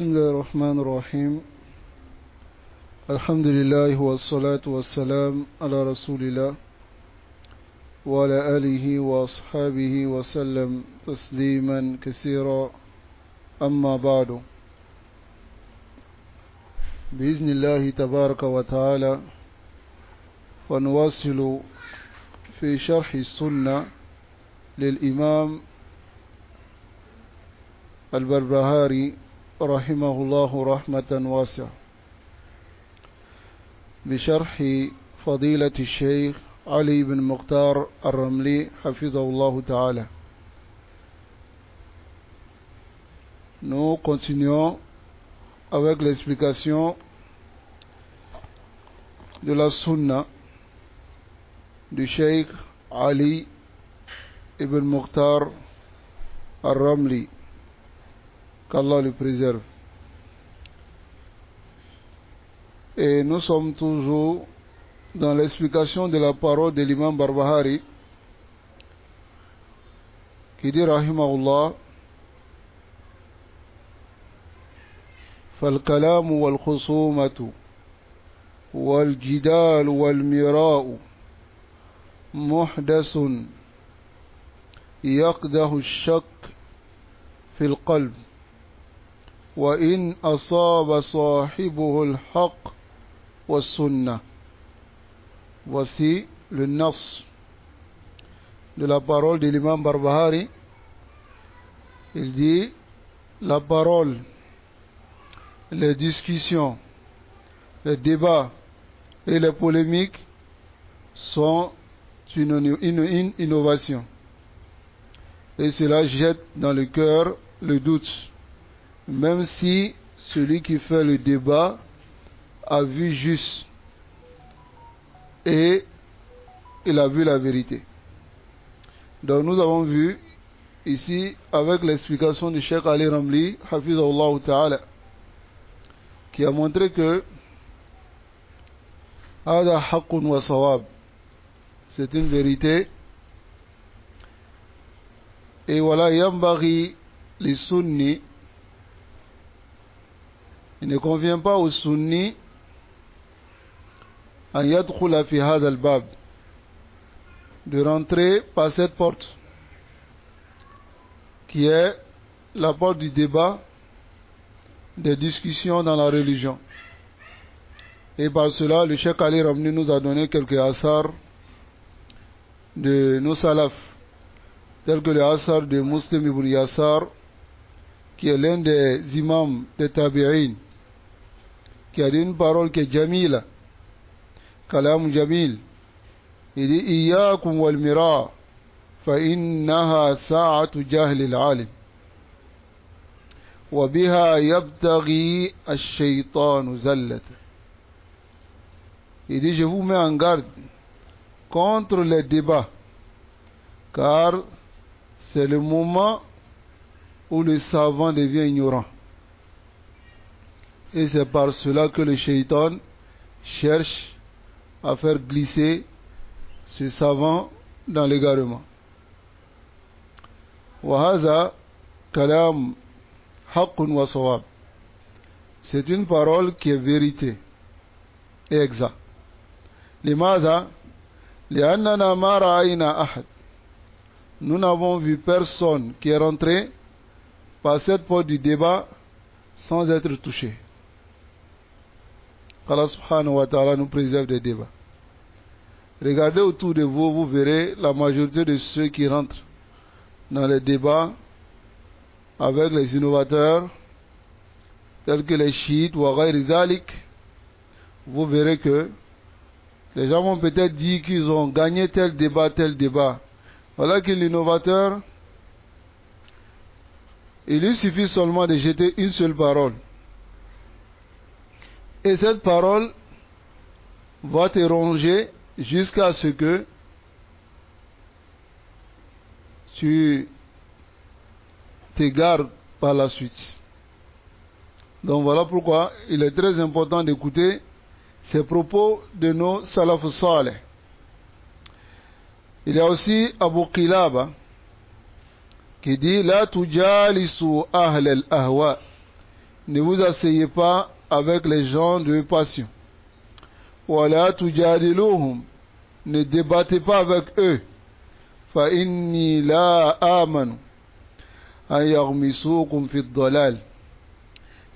بسم الله الرحمن الرحيم الحمد لله والصلاة والسلام على رسول الله وعلى آله وأصحابه وسلم تسليما كثيرا أما بعد بإذن الله تبارك وتعالى ونواصل في شرح السنة للإمام البربهاري رحمه الله رحمة واسعة بشرح فضيلة الشيخ علي بن مختار الرملي حفظه الله تعالى. Nous continuons avec l'explication de la sunna du Cheikh Ali ibn Mukhtar al-Ramli, qu'Allah le préserve. Et nous sommes toujours dans l'explication de la parole de l'imam Barbahari qui dit rahimahullah: فالكلام والخصومة والجدال والمراء محدث يقدح الشك في القلب وإن أصاب صاحبه الحق والسنة. Voici le nas de la parole de l'imam Barbahari. Il dit: la parole, les discussions, les débats et les polémiques sont une innovation. Et cela jette dans le cœur le doute, même si celui qui fait le débat a vu juste et il a vu la vérité. Donc nous avons vu ici, avec l'explication du Cheikh Ali Ramli Hafizahullah Ta'ala, qui a montré que Hada haqqun wa sawab, c'est une vérité. Et voilà, yambaghi les sunnis, il ne convient pas aux sunnis an yadkhula fi hadha al-bab, de rentrer par cette porte qui est la porte du débat, des discussions dans la religion. Et par cela, le Cheikh Ali Ramli nous a donné quelques asars de nos salafs, tel que le asar de Muslim ibn Yasar, qui est l'un des imams des tabi'in, qui a dit une parole qui est jamila, kalam jamil. Il dit: Iyyakum wal mira fa innaha sa'atu jahli al-alim wa biha yabtaghi ash-shaytanu zallata. Il dit: je vous mets en garde contre les débats, car c'est le moment où le savant devient ignorant. Et c'est par cela que le shaitan cherche à faire glisser ce savant dans l'égarement. وهذا كلام حق وصواب. C'est une parole qui est vérité et exacte. لماذا؟ لأننا ما رأينا أحد. Nous n'avons vu personne qui est rentré par cette porte du débat sans être touché. Allah subhanahu wa ta'ala nous préserve des débats. Regardez autour de vous, vous verrez la majorité de ceux qui rentrent dans les débats avec les innovateurs tels que les chiites ou ghayr zalik. Vous verrez que les gens vont peut-être dire qu'ils ont gagné tel débat. Voilà que l'innovateur, il lui suffit seulement de jeter une seule parole. Et cette parole va te ronger jusqu'à ce que tu t'égares par la suite. Donc voilà pourquoi il est très important d'écouter ces propos de nos salaf salih. Il y a aussi Abu Qilaba qui dit: La tujalisu ahl al-ahwa ne vous asseyez pas avec les gens de passion. Wala tujadiluhum, ne débattez pas avec eux. Fa inni la amanu an yaghmisukum fi ad-dalal.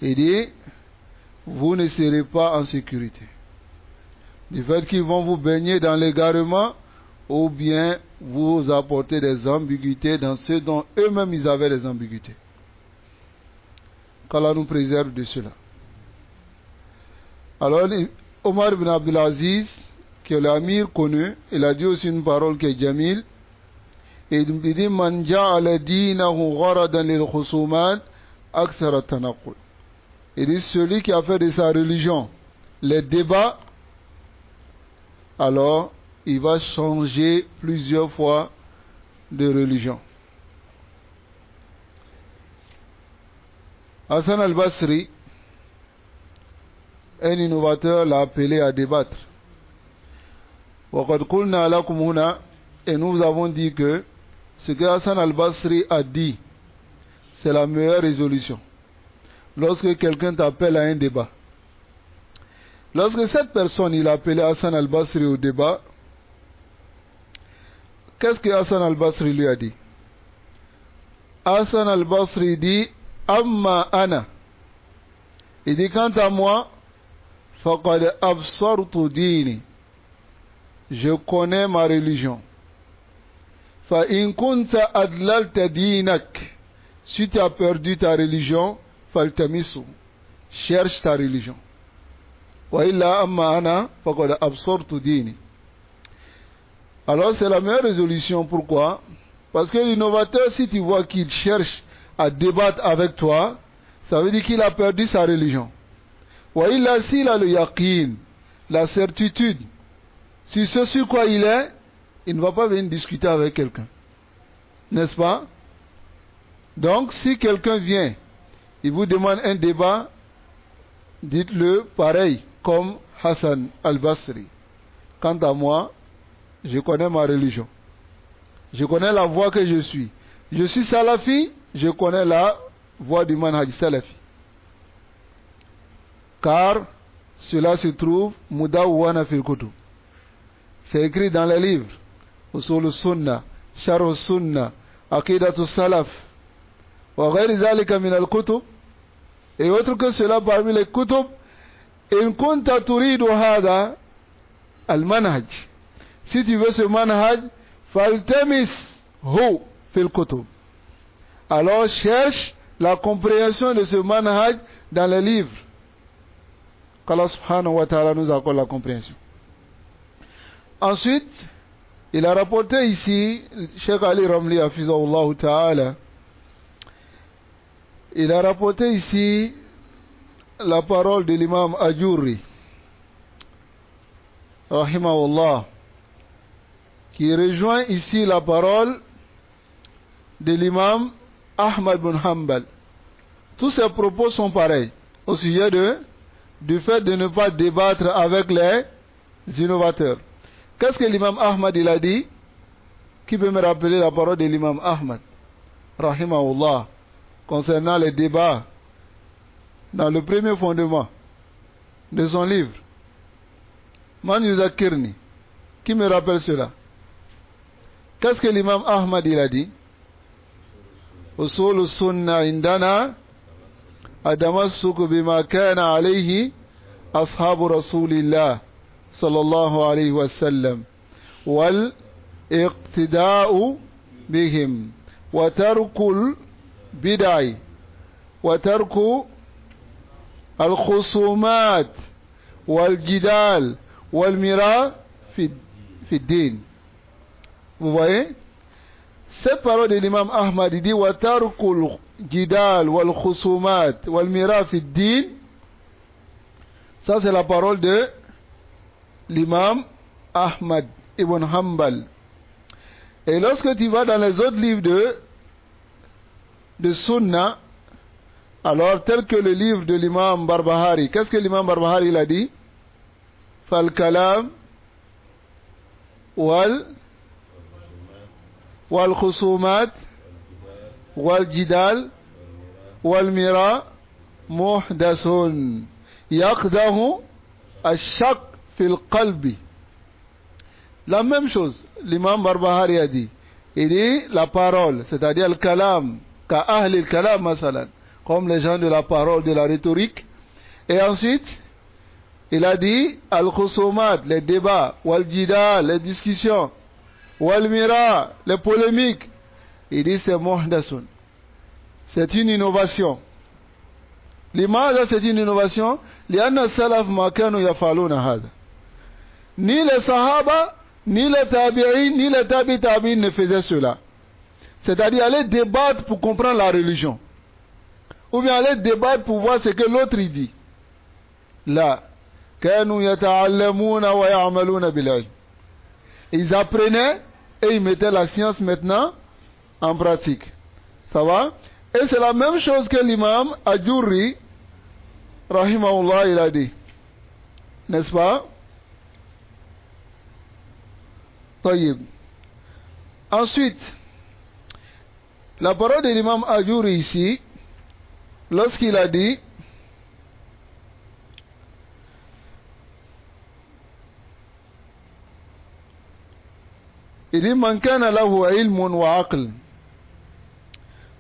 Il dit, vous ne serez pas en sécurité. Du fait qu'ils vont vous baigner dans l'égarement, ou bien vous apporter des ambiguïtés dans ce dont eux-mêmes ils avaient des ambiguïtés. Qu'Allah nous préserve de cela. Alors, Omar ibn Abdulaziz, qui est l'amir connu, il a dit aussi une parole qui est Jamil. Et il dit, Man ja'ala dinahu gharadan lil khusumat aksara tanaqul. Il dit, celui qui a fait de sa religion les débats, alors il va changer plusieurs fois de religion. Hassan al-Basri, un innovateur, l'a appelé à débattre. Et nous avons dit que ce que Hassan al-Basri a dit, c'est la meilleure résolution. Lorsque quelqu'un t'appelle à un débat, lorsque cette personne il a appelé Hassan al-Basri au débat, qu'est-ce que Hassan al-Basri lui a dit? Hassan al-Basri dit, Amma ana. Il dit, quant à moi, faqad absartu dini. Je connais ma religion. Fa in kunta adlalta dinak. Si tu as perdu ta religion, faltamisu. Cherche ta religion. Wa illa amma ana faqad absartu dini. Alors c'est la meilleure résolution. Pourquoi? Parce que l'innovateur, si tu vois qu'il cherche à débattre avec toi, ça veut dire qu'il a perdu sa religion. Wa illa, s'il a le yaqin, la certitude, si ce sur quoi il est, il ne va pas venir discuter avec quelqu'un. N'est-ce pas? Donc, si quelqu'un vient, il vous demande un débat, dites-le pareil, comme Hassan al-Basri. Quant à moi, je connais ma religion. Je connais la voie que je suis. Je suis salafi, je connais la voie du manhaj salafi. Car cela se trouve mudawwana fil kutub. C'est écrit dans les livres. Usul sunnah, Sharh sunnah, Aqidatu salaf, wa ghayri zalika min al-kutub. Et autre que cela parmi les kutub. In kunta turidu hada al-manhaj. Si tu veux ce manhaj, faltamis hu fil kutub. Alors cherche la compréhension de ce manhaj dans les livres. Qu'Allah subhanahu wa ta'ala nous accorde la compréhension. Ensuite, il a rapporté ici, Cheikh Ali Ramli Hafizahullah Ta'ala, il a rapporté ici la parole de l'imam Ajurri, Rahimahullah, qui rejoint ici la parole de l'imam Ahmad bin Hanbal. Tous ces propos sont pareils au sujet du fait de ne pas débattre avec les innovateurs. Qu'est-ce que l'imam Ahmad il a dit? Qui peut me rappeler la parole de l'imam Ahmad Rahimahullah concernant les débats dans le premier fondement de son livre? Man yuzakirni. Qui me rappelle cela? Qu'est-ce que l'imam Ahmad il a dit? Usul sunnah indana adamassuku bima kana alayhi ashabu rasulillah صلى الله عليه وسلم والاقتداء بهم وترك البدع وترك الخصومات والجدال والمراء في الدين. Vous voyez? Cette parole de l'imam Ahmad dit وترك الجدال والخصومات والمراء في الدين. Ça c'est la parole de l'imam Ahmad ibn Hanbal. Et lorsque tu vas dans les autres livres de Sunna, alors tel que le livre de l'imam Barbahari, qu'est-ce que l'imam Barbahari il a dit? Fal kalam wal khusumat wal jidal wal mira muhdathun yaqdahu ash-shak fil qalbi. La même chose, l'imam Barbahari a dit. Il dit la parole, c'est-à-dire le kalam, ka ahli al kalam masalan, comme les gens de la parole, de la rhétorique. Et ensuite, il a dit al-khusumat, les débats, wal-jidal, les discussions, wal-mira, les polémiques. Il dit c'est muhdathun. C'est une innovation. L'image, c'est une innovation. Lianna salaf ma kanu yafaluna hada. Ni les sahaba, ni les tabi'in, ni les tabi'in ne faisaient cela. C'est-à-dire aller débattre pour comprendre la religion. Ou bien aller débattre pour voir ce que l'autre dit. Là, kanu yata'allamuna wa ya'maluna bil ilm. Ils apprenaient et ils mettaient la science maintenant en pratique. Ça va? Et c'est la même chose que l'imam Ajurri, rahimahullah, il a dit. N'est-ce pas? Taïb. Ensuite, la parole de l'imam Ajurri ici, lorsqu'il a dit man kana lahu ilmun wa aql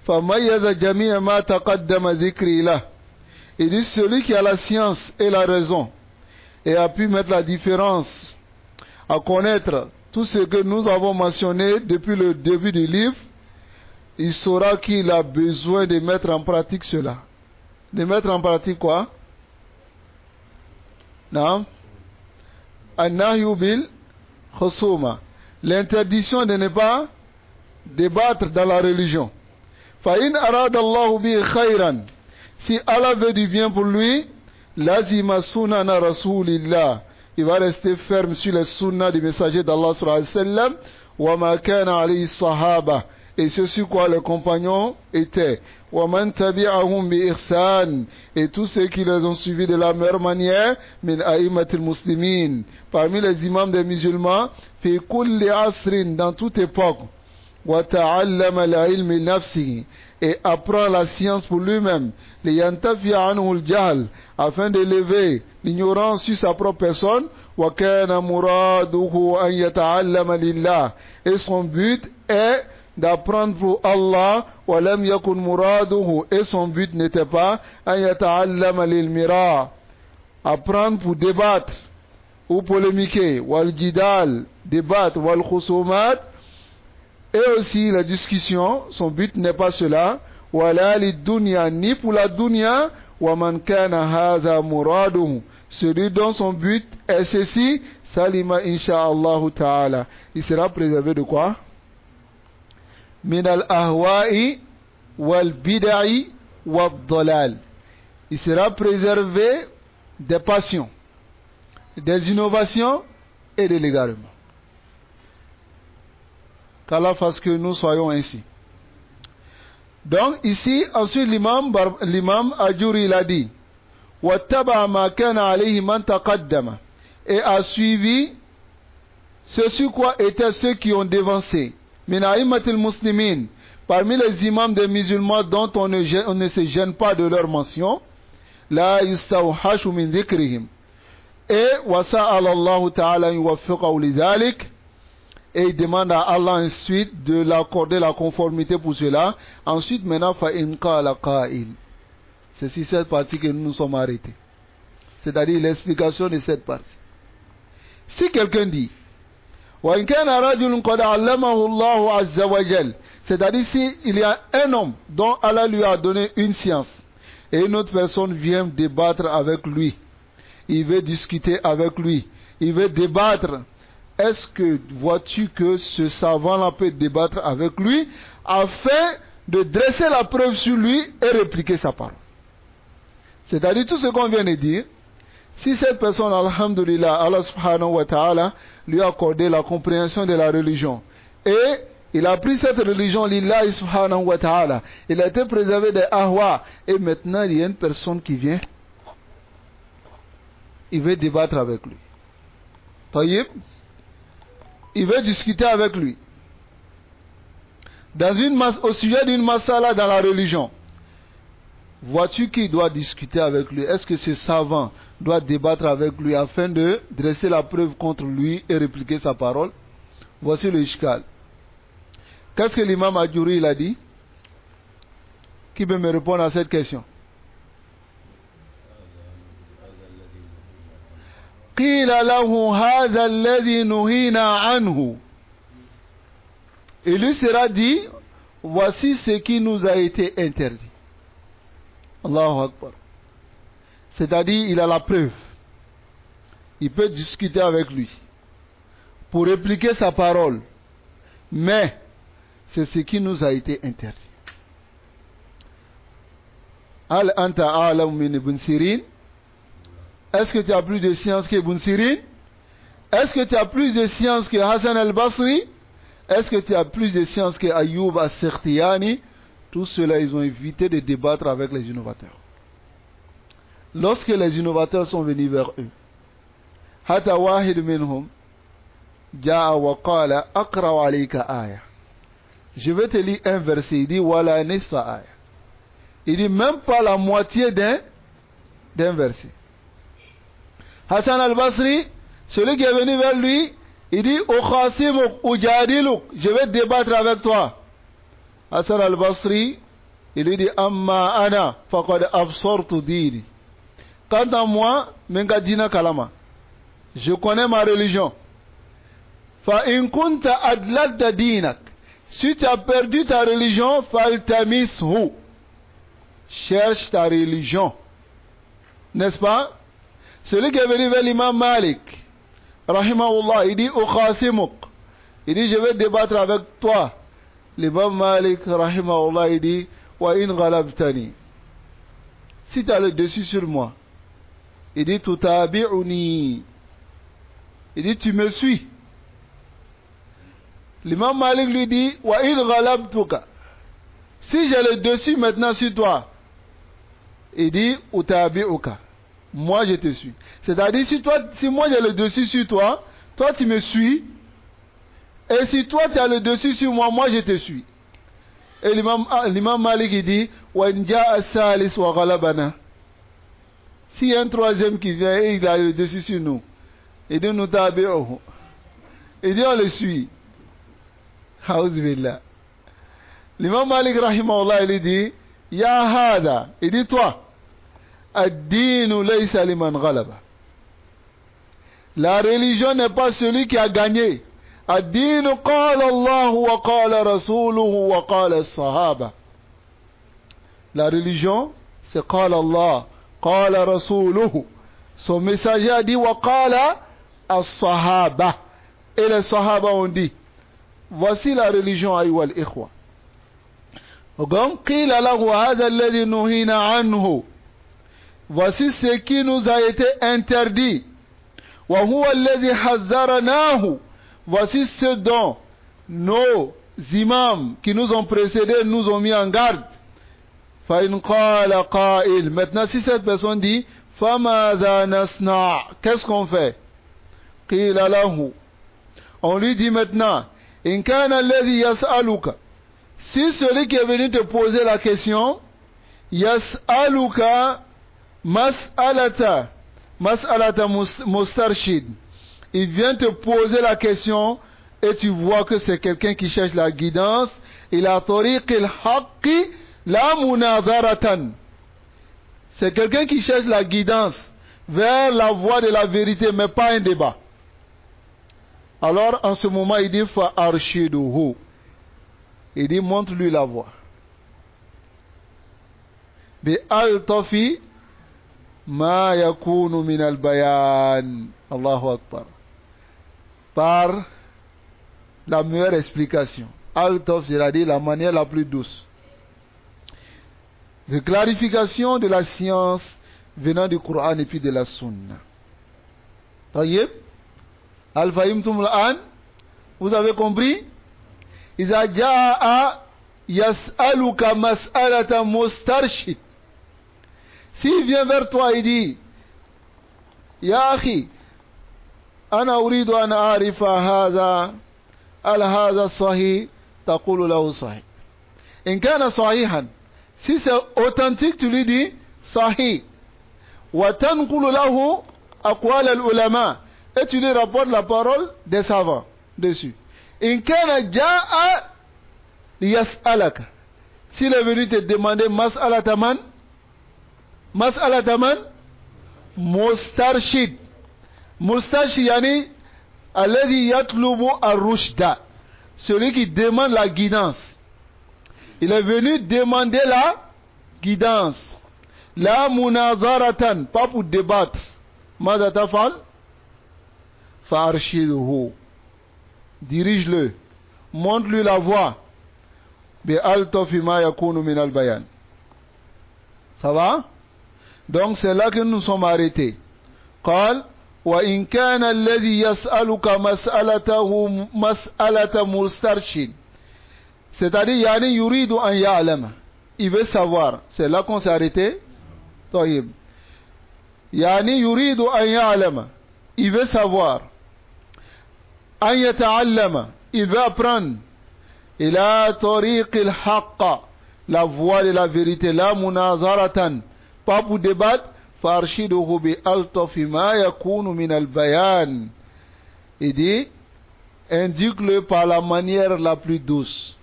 famayyaza jami'a ma taqaddama dhikri lah. Il dit celui qui a la science et la raison et a pu mettre la différence, à connaître tout ce que nous avons mentionné depuis le début du livre, il saura qu'il a besoin de mettre en pratique cela. De mettre en pratique quoi? Non? An-nahyu bil khusuma. L'interdiction de ne pas débattre dans la religion. Fa'in arada Allahu bi khayran. Si Allah veut du bien pour lui, lazima sunana rasulillah. Il va rester ferme sur les sunnas du messager d'Allah sallallahu alayhi wa sallam. Wa ma kana alayhi sahaba. Et ce sur quoi les compagnons étaient. Wa man tabi'ahum bi ihsan. Et tous ceux qui les ont suivis de la meilleure manière. Min a'immatil muslimin. Parmi les imams des musulmans. Fi kulli asrin. Dans toute époque. Wa ta'allama al-ilmi nafsihi. Et apprend la science pour lui-même. Liyantafi'a anhu al-jahl. Afin d'élever l'ignorance sur sa propre personne. Wa kana muraduhu an yata'allama lillah. Et son but est d'apprendre pour Allah. Wa lam yakun muraduhu. Et son but n'était pas an yata'allama lil-mira. Apprendre pour débattre ou polémiquer. Wal jidal, débattre. Wal khusumat. Et aussi la discussion, son but n'est pas cela. Wala li dunya, ni pour la dunya. Wa man kana haza muraduhu. Celui dont son but est ceci, salima insha'Allah ta'ala. Il sera préservé de quoi? Min al-ahwa'i wal bid'i wal dalal. Il sera préservé des passions, des innovations et de l'égarement. Qu'Allah fasse que nous soyons ainsi. Donc ici, ensuite l'imam Ajuri l'a dit, وَاتَّبَعَ مَا كَانَ عَلَيْهِ مَنْ تَقَدَّمَ. Et a suivi ce sur quoi étaient ceux qui ont dévancé. مِنْ أَئِمَّةِ الْمُسْلِمِينَ. Parmi les imams des musulmans dont on ne se gêne pas de leur mention. لَا يُسْتَوْحَشُ مِنْ ذِكْرِهِمْ. Et وَسَأَلَ اللَّهُ تَعَالَى يُوَفِّقَهُ لِذَلِكَ. Et il demande à Allah ensuite de l'accorder la conformité pour cela. Ensuite, maintenant, فَإِنْ قَالَ قَائِلٌ. C'est sur cette partie que nous nous sommes arrêtés. C'est-à-dire l'explication de cette partie. Si quelqu'un dit, وَإِنْ كَانَ رَجُلٌ قَدْ عَلَّمَهُ اللَّهُ عَزَّ وَجَلَّ. C'est-à-dire s'il y a un homme dont Allah lui a donné une science, et une autre personne vient débattre avec lui, il veut discuter avec lui, il veut débattre. Est-ce que vois-tu que ce savant-là peut débattre avec lui afin de dresser la preuve sur lui et répliquer sa parole? C'est-à-dire tout ce qu'on vient de dire, si cette personne, alhamdulillah, Allah subhanahu wa ta'ala, lui a accordé la compréhension de la religion, et il a pris cette religion, lillahi subhanahu wa ta'ala, il a été préservé des ahwa, et maintenant il y a une personne qui vient, il veut débattre avec lui. Taïb, il veut discuter avec lui au sujet d'une masala dans la religion. vois-tu qui doit discuter avec lui? Est-ce que ce savant doit débattre avec lui afin de dresser la preuve contre lui et répliquer sa parole? Voici le ishkal. Qu'est-ce que l'imam Adjouri il a dit? Qui peut me répondre à cette question? قِيلَ لَهُ هَذَا الَّذِي نُهِينَا عَنْهُ. Il lui sera dit, voici ce qui nous a été interdit. Allahu Akbar. C'est-à-dire, il a la preuve. Il peut discuter avec lui pour répliquer sa parole. Mais, c'est ce qui nous a été interdit. Al anta a'lam min Ibn Sirin. Est-ce que tu as plus de science que Ibn Sirin? Est-ce que tu as plus de science que Hassan al-Basri? Est-ce que tu as plus de science que Ayyub as-Sikhtiyani? Tout cela, ils ont évité de débattre avec les innovateurs. Lorsque les innovateurs sont venus vers eux, Hatta wahid minhum ja'a wa qala aqra alayka aya. Je vais te lire un verset, il dit wala nisfa aya. Il dit même pas la moitié d'un verset. Hassan al-Basri, celui qui est venu vers lui, il dit ukhasimuk ujadiluk, je vais débattre avec toi. Hassan al-Basri, il lui dit amma ana faqad absartu dini. Quant à moi, menga dina kalama, je connais ma religion. Fa in kunta adlalta dinak, si tu as perdu ta religion, faltamishu, cherche ta religion, n'est-ce pas? Celui qui est venu vers l'imam Malik, rahimahullah, il dit ukhasimuk, il dit je vais débattre avec toi. L'imam Malik, rahimahullah, il dit wa in ghalabtani, si tu as le dessus sur moi, il dit tutabi'uni, il dit tu me suis. L'imam Malik lui dit wa in ghalabtuka, si j'ai le dessus maintenant sur toi, il dit utabi'uka, moi je te suis. C'est-à-dire si moi j'ai le dessus sur toi, toi tu me suis, et si toi tu as le dessus sur moi, moi je te suis. Et l'imam Malik il dit wa in ja'a salis wa ghalabana, s'il y a un troisième qui vient et il a le dessus sur nous, il dit nous tabi'uhu, il dit on le suit. Hauzubillah. L'imam Malik rahimahullah il dit ya hada, il dit toi, ad-dinu laysa liman ghalaba, la religion n'est pas celui qui a gagné. Ad-dinu qala Allah wa qala rasuluhu wa qala as-sahaba. La religion c'est qala Allah, qala rasuluhu, son messager a dit wa qala as-sahaba, et les sahaba ont dit. Voici la religion ayyuhal ikhwa. Donc qila lahu hadha alladhi nuhina anhu, voici ce qui nous a été interdit. Wa huwa alladhi hazzarnahu, voici ce dont nos imams qui nous ont précédés nous ont mis en garde. Fa in qala qa'il, maintenant si cette personne dit famadha nasna, qu'est-ce qu'on fait? Qila lahu, on lui dit maintenant in kana alladhi yas'aluka, si celui qui est venu te poser la question, yas'aluka mas'alata mustarshid, il vient te poser la question et tu vois que c'est quelqu'un qui cherche la guidance, ila tariqil haqqi la munadharatan, c'est quelqu'un qui cherche la guidance vers la voie de la vérité mais pas un débat. Alors en ce moment il dit fa arshiduhu, il dit montre-lui la voie bi altafi ma yakunu min al-bayan. Allahu Akbar. Par la meilleure explication. Al-Taf, c'est-à-dire la manière la plus douce de clarification de la science venant du Coran et puis de la Sunna. Tayyib, al-fahimtum al-an, vous avez compris? Iza jaa yas'aluka mas'alata mustarshid, s'il vient vers toi il dit ya akhi ana uridu an a'rifa hadha al hadha sahih, taqulu lahu sahih, in kana sahihan, Si c'est authentique, tu lui dis sahih. Wa tanqulu lahu aqwal al-ulama. Et tu lui rapportes la parole des savants dessus. In kana jaa liyas'alaka. S'il est venu te demander mas'alataman, mustarshid. Mustarshid yani alladhi yatlubu ar-rushda. Celui qui demande la guidance. Il est venu demander la guidance. La munazaratan, pas pour débattre. Mada tafal? Farshiduhu. Dirige-le. Montre-lui la voie. Bi'alta fima yakunu min al-bayan. Ça va? Donc c'est là que nous sommes arrêtés. قال وإن كان الذي يسألك مسألة مسترشد. C'est-à-dire yani yuridu an ya'lama. Il veut savoir. C'est là qu'on s'est arrêté. طيب. Yani yuridu an ya'lama. Il veut savoir. An yata'allama. Il veut apprendre. Ila tariqil haqqa. La voie de la vérité. La munazaratan. Pas pour débattre. Farshiduhu bi altafi ma yakunu min al-bayan. Il dit, indique-le par la manière la plus douce.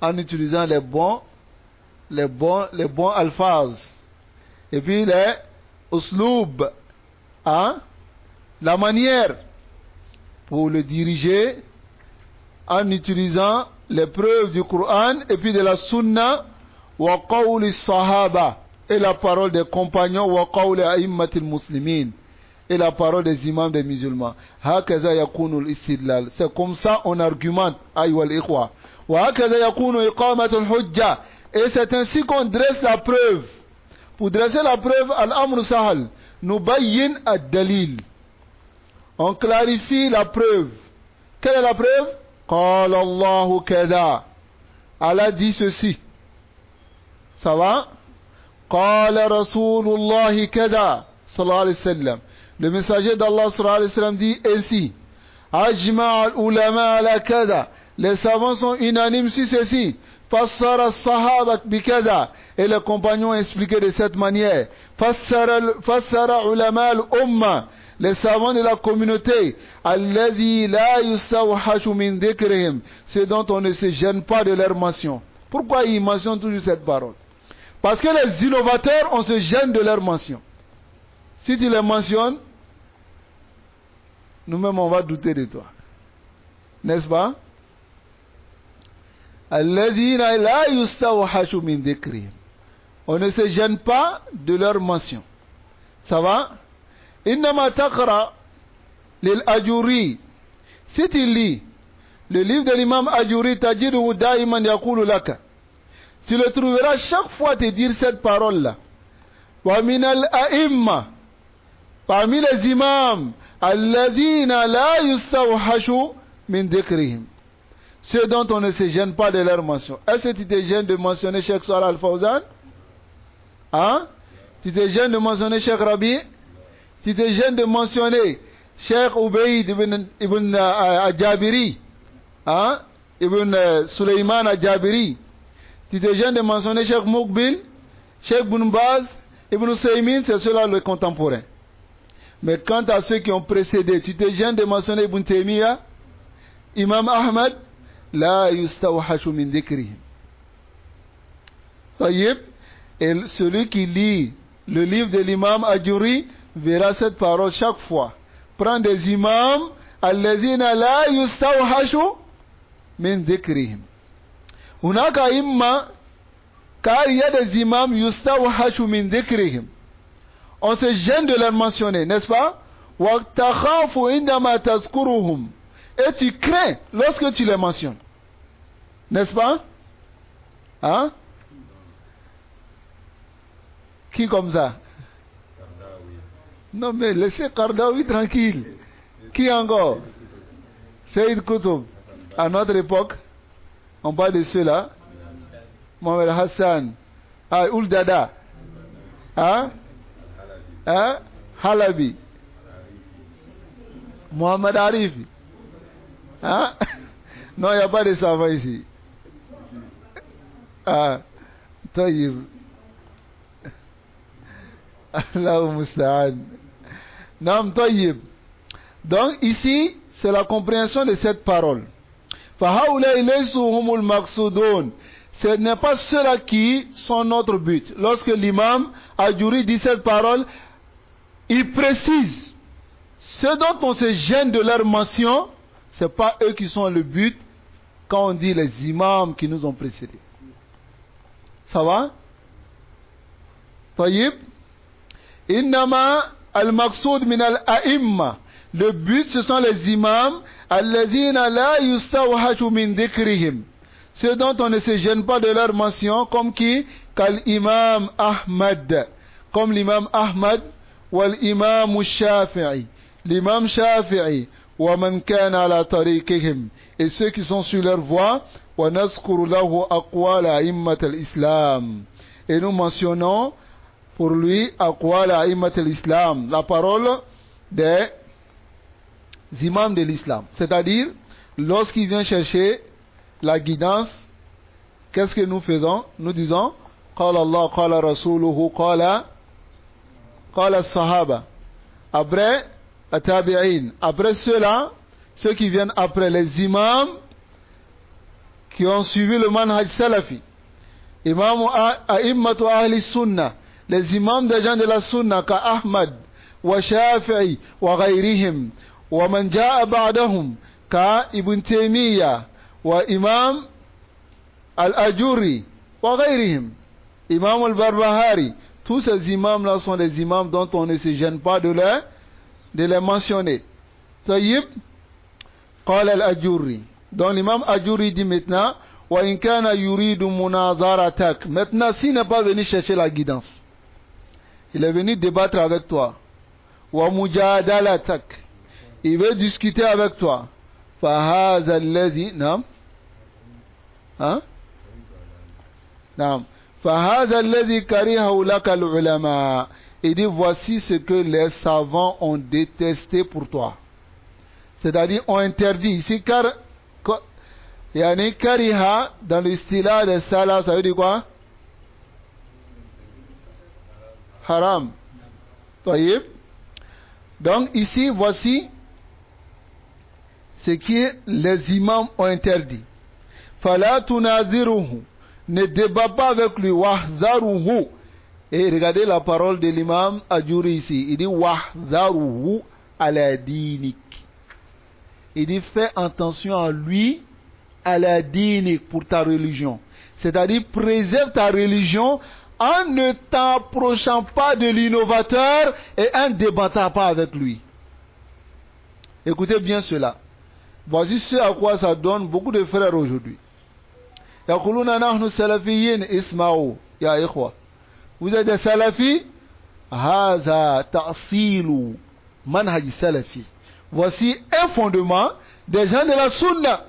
En utilisant les bons alphas. Et puis les uslub. Hein? La manière pour le diriger en utilisant les preuves du Coran et puis de la Sunna wa qawli sahaba et la parole des compagnons wa qawli a'immatil muslimin et la parole des imams des musulmans. Hakaza yakunu al-istidlal. C'est comme ça on argumente, ayyuha al-ikhwa. Wa hakaza yakunu iqamatu al-hujja. Et c'est ainsi qu'on dresse la preuve. Pour dresser la preuve, al-amru sahal. Nubayyin ad-dalil. On clarifie la preuve. Quelle est la preuve? Qala Allahu kada. Allah dit ceci. Ça va? Qala Rasulullahi kada. Sallallahu alayhi wa sallam. Le messager d'Allah sallallahu alayhi wa sallam dit ainsi. Ajma' al-ulama ala kada. Les savants sont unanimes sur ceci. Fassara as-sahaba bikada. Et les compagnons ont expliqué de cette manière. Fassara ulama al-umma. Les savants de la communauté, alladhi la yustawhashu min dhikrihim, ce dont on ne se gêne pas de leur mention. Pourquoi ils mentionnent toujours cette parole? Parce que les innovateurs, on se gêne de leur mention. Si tu les mentionnes, nous-mêmes on va douter de toi. N'est-ce pas? Alladhi la yustawhashu min dhikrihim. On ne se gêne pas de leur mention. Ça va? Innama taqra lil Ajuri. Si tu lis le livre de l'imam Ajuri, tajiduhu da'iman yaqulu laka. Tu le trouveras chaque fois te dire cette parole-là. Wa min al-a'imma. Parmi les imams, alladhina la yustawhashu min dhikrihim. Ceux dont on ne se gêne pas de leur mention. Est-ce que tu te gênes de mentionner Cheikh Salih Al-Fawzan? Hein? Tu te gênes de mentionner Cheikh Rabi? Tu te gênes de mentionner Cheikh Ubaid ibn Al-Jabiri, hein? Ibn Sulaiman Al-Jabiri. Tu te gênes de mentionner Cheikh Moukbil, Cheikh Ibn Baz, Ibn Usaymin, c'est ceux-là les contemporains. Mais quant à ceux qui ont précédé, tu te gênes de mentionner Ibn Taymiyyah, Imam Ahmad, la yustawhashu min dhikrihim. Tayyib, et celui qui lit le livre de l'imam Ajuri verra cette parole chaque fois. Prends des imams, alladhina la yustawhashu min dhikrihim. Hunaka imma, car il y a des imams yustawhashu min dhikrihim. On se gêne de les mentionner, n'est-ce pas? Wa takhafu indama tazkuruhum. Et tu crains lorsque tu les mentionnes. N'est-ce pas? Hein? Qui comme ça? Non mais laissez Qardawi tranquille. Qui encore? Saïd Koutoub. À notre époque, on parle de ceux-là. Mohamed Hassan. Ah, Ould Dada. Hein? Hein? Halabi. Mohamed Arif. Non, il n'y a pas de savants ici. Ah. طيب الله المستعان. Nam طيب. Donc ici, c'est la compréhension de cette parole. فَهَؤُلَاءِ لَيْسُوا هُمُ الْمَقْصُودُونَ. Ce n'est pas ceux-là qui sont notre but. Lorsque l'imam Ajuri dit cette parole, il précise ce dont on se gêne de leur mention, ce n'est pas eux qui sont le but quand on dit les imams qui nous ont précédés. Ça va? طيب. إنما المقصود من الأئمة. Le but, ce sont les imams الذين لا يستوحش من ذكرهم. Ceux dont on ne se gêne pas de leur mention, comme qui? Qu'al-imam Ahmad. Comme l'imam Ahmad, wal-imam Shafi'i. L'imam Shafi'i, wa man kana ala tariqihim. Et ceux qui sont sur leur voie, wa nazkuru lahu aqwal a'immat al-islam. Et nous mentionnons pour lui aqwal a'immat al-islam, la parole des imams de l'islam. C'est-à-dire, lorsqu'il vient chercher la guidance, qu'est-ce que nous faisons? Nous disons qala Allah, qala Rasuluhu, qala Sahaba. Après, Tabi'in. Après ceux-là, ceux qui viennent après, les imams qui ont suivi le manhaj salafi. Imam a'immatu ahli sunnah. Les imams des gens de la sunna, ka Ahmad, wa Shafi'i, wa ghayrihim, wa man ja'a ba'dahum, ka Ibn Taymiyyah, وإمام الأجوري وغيرهم Imam al-Barbahari. Tous ces imams-là sont des imams dont on ne se gêne pas de les mentionner. طيب. قال الأجوري. Donc l'imam Ajuri dit maintenant وإن كان يريد مناظرتك. Maintenant, s'il n'est pas venu chercher la guidance, il est venu débattre avec toi. ومجادلتك. Il veut discuter avec toi. فهذا الذي نعم نعم فهذا الذي كرهه لك العلماء. Il dit voici ce que les savants ont détesté pour toi, c'est-à-dire ont interdit ici. Car yani kariha dans le style de Salah, ça veut dire quoi? Haram. طيب. Donc ici voici ce que les imams ont interdit. Fala tunaziruhu. Ne débat pas avec lui. Wahzaruhu. Et regardez la parole de l'imam Ajuri ici. Il dit wahzaruhu ala dinik. Il dit fais attention à lui, à la dinik, pour ta religion. C'est-à-dire préserve ta religion en ne t'approchant pas de l'innovateur et en ne débattant pas avec lui. Écoutez bien cela. Voici ce à quoi ça donne beaucoup de frères aujourd'hui. يقولون نحن سلفيين اسمعوا يا إخوة. Vous êtes des salafis. هذا تأصيل منهج سلفي. Voici un fondement des gens de la sunna.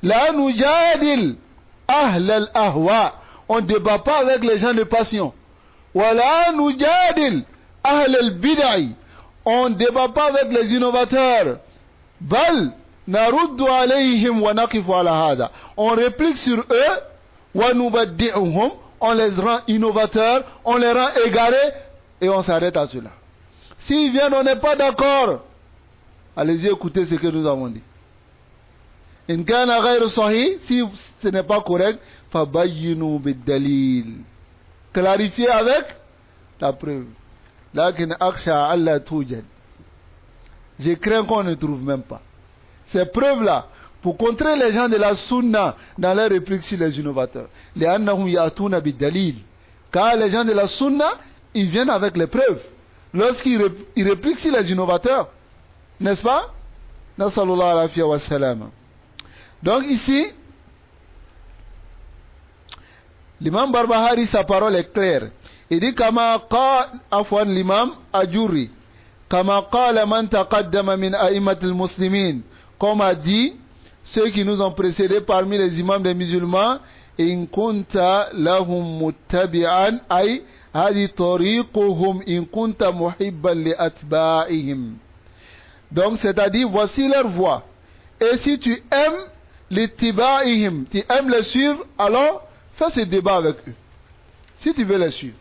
لا نجادل أهل الأهواء. On ne débat pas avec les gens de passion. ولا نجادل أهل البدع. On ne débat pas avec les innovateurs. بل نرد عليهم ونقف على هذا. On réplique sur eux. ونبدعهم. On les rend innovateurs, on les rend égarés et on s'arrête à cela. S'ils viennent, on n'est pas d'accord. Allez-y écoutez ce que nous avons dit. إن كان غير صحيح, si ce n'est pas correct, فبينوا بالدليل. Clarifiez avec la preuve. لكن أخشى ألا توجد. Je crains qu'on ne trouve même pas. Ces preuves-là, pour contrer les gens de la sunna dans leur réplique sur les innovateurs. لأنهم يأتون بالدليل. Car les gens de la sunna, ils viennent avec les preuves. Lorsqu'ils répliquent sur les innovateurs. N'est-ce pas? Nasallallahu alayhi wa sallam. Donc ici, l'imam Barbahari, sa parole est claire. Il dit كما قال عفوا l'imam Ajuri كما قال من تقدم من أئمة المسلمين, comme a dit ceux qui nous ont précédés parmi les imams des musulmans, in kunta lahum muttabi'an ay hadi tariquhum in kunta muhibban li atba'ihim. Donc c'est-à-dire voici leur voie, et si tu aimes l'itiba'ihim, tu aimes les suivre, alors fais ce débat avec eux. Si tu veux les suivre.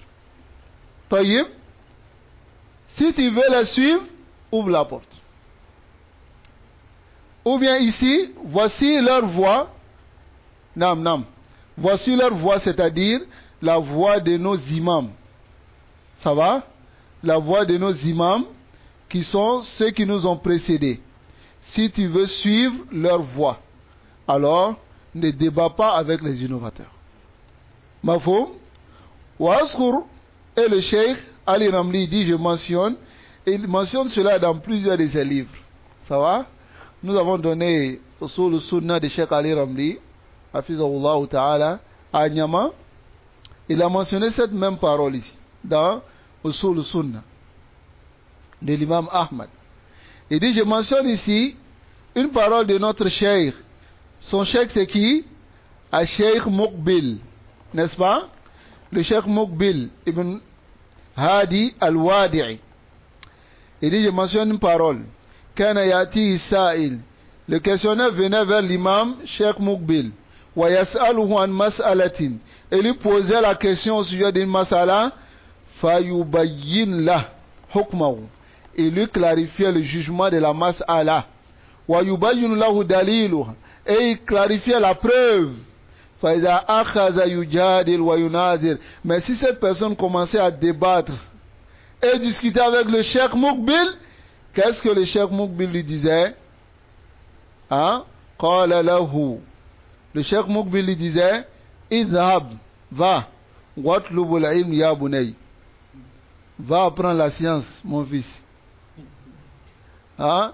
Taïb, si tu veux les suivre, ouvre la porte. Ou bien ici, voici leur voix. Nam. Voici leur voix, c'est-à-dire la voix de nos imams. Ça va? La voix de nos imams, qui sont ceux qui nous ont précédés. Si tu veux suivre leur voix, alors ne débat pas avec les innovateurs. Mafoum, Waskur et le Cheikh Ali Ramli dit, je mentionne, et il mentionne cela dans plusieurs de ses livres. Ça va? Nous avons donné sur le Sunna de Cheikh Ali Ramli, Hafizahullah Ta'ala, à Nyama. Il a mentionné cette même parole ici, dans Usul Sunna de l'imam Ahmad. Il dit, je mentionne ici une parole de notre cheikh. Son cheikh c'est qui? A Cheikh Muqbil, n'est-ce pas? Le cheikh Muqbil ibn Hadi al-Wadi'i. Il dit, je mentionne une parole. Kana yati sa'il. Le questionnaire venait vers l'imam Cheikh Muqbil. Wa yas'aluhu an mas'alatin. Et lui posait la question au sujet d'une mas'ala. Fayubayyin la hukmahu. Et lui clarifiait le jugement de la mas'ala. Wa yubayyin lahu daliluha. Et il clarifiait la preuve. Faiza akhaza yujadil wa yunazir. Mais si cette personne commençait à débattre et discuter avec le Cheikh Muqbil, qu'est-ce que le Cheikh Muqbil lui disait? Hein? Qala lahu. Le Cheikh Muqbil lui disait, Izhab, va, watlubul ilm ya bunay. Va apprendre la science, mon fils. Hein?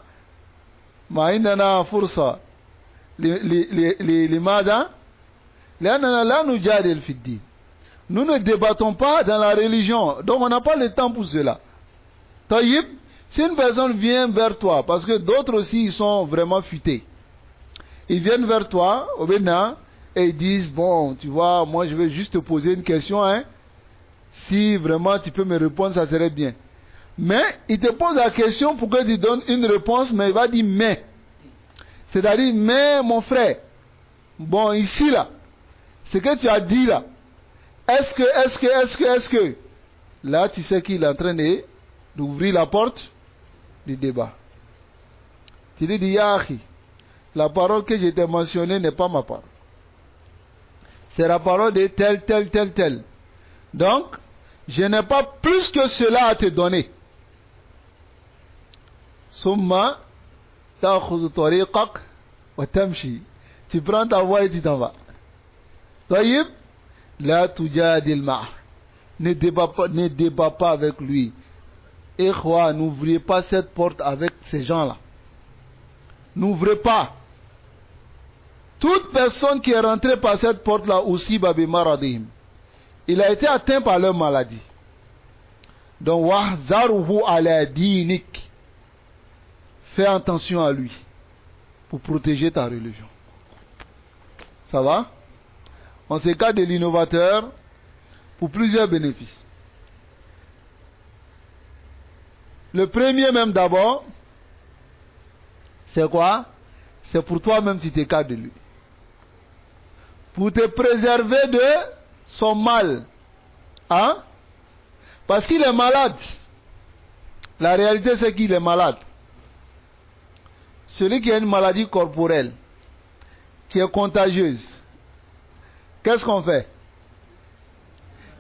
Ma indana fursa. Limada? Lianana la nujadil fi ddin. Nous ne débattons pas dans la religion, donc on n'a pas le temps pour cela. Taïb, si une personne vient vers toi, parce que d'autres aussi ils sont vraiment futés, ils viennent vers toi, au Bénin, et ils disent, bon, tu vois, moi je vais juste te poser une question, hein. Si vraiment tu peux me répondre, ça serait bien. Mais il te pose la question pour que tu donnes une réponse, mais il va dire mais. C'est-à-dire, mais mon frère, bon, ici là, ce que tu as dit là, est-ce que, là tu sais qu'il est en train d'ouvrir la porte du débat. Tu lui dis, Yahi, la parole que je t'ai mentionnée n'est pas ma parole. C'est la parole de tel. Donc, je n'ai pas plus que cela à te donner. Summa ta'khudhu tariqak wa tamshi. Tu prends ta voie et tu t'en vas. Taïb, la tujadil ma'. Ne débat pas avec lui. Ikhwa, n'ouvrez pas cette porte avec ces gens-là. N'ouvrez pas. Toute personne qui est rentrée par cette porte-là aussi, babi maradihim, il a été atteint par leur maladie. Donc, wahzaruhu ala dinik. Fais attention à lui pour protéger ta religion. Ça va? On s'écarte de l'innovateur pour plusieurs bénéfices. Le premier même d'abord, c'est quoi? C'est pour toi-même tu t'écartes de lui. Pour te préserver de son mal. Hein? Parce qu'il est malade. La réalité c'est qu'il est malade. Celui qui a une maladie corporelle, qui est contagieuse, qu'est-ce qu'on fait?